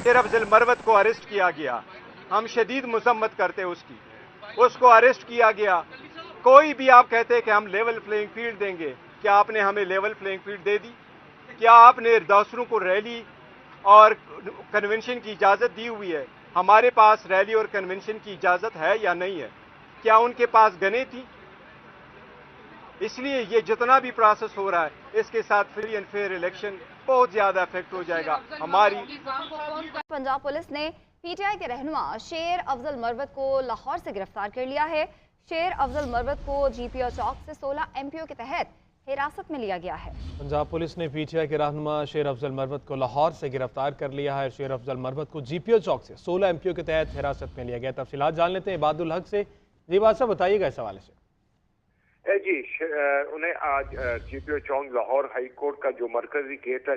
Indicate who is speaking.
Speaker 1: शेर अफजल मरवत को अरेस्ट किया गया, हम शदीद मजम्मत करते उसकी, उसको अरेस्ट किया गया। कोई भी आप कहते हैं कि हम लेवल प्लेइंग फील्ड देंगे, क्या आपने हमें लेवल प्लेइंग फील्ड दे दी? क्या आपने दूसरों को रैली और कन्वेंशन की इजाज़त दी हुई है? हमारे पास रैली और कन्वेंशन की इजाज़त है या नहीं है? क्या उनके पास गने थी? इसलिए ये जितना भी प्रोसेस हो रहा है, इसके साथ फ्री एंड फेयर इलेक्शन बहुत ज़्यादा इफेक्ट हो जाएगा। हमारी
Speaker 2: पंजाब पुलिस ने पीटीआई के रहनुमा शेर अफजल मरवत को लाहौर से गिरफ्तार कर लिया है। शेर अफजल मरवत को जीपीओ चौक से 16 एमपीओ के तहत हिरासत में लिया गया है।
Speaker 3: पंजाब पुलिस ने पीटीआई के रहनुमा शेर अफजल मरवत को लाहौर से गिरफ्तार कर लिया है। शेर अफजल मरवत को जीपीओ चौक से 16 एमपीओ के तहत हिरासत में लिया गया। तफसीलात जान लेते हैं इबादुल हक से। जी बादशाह, बताइएगा इस हवाले से।
Speaker 4: जी, उन्हें आज जीपीओ चौक लाहौर हाई कोर्ट का जो मरकजी गेट है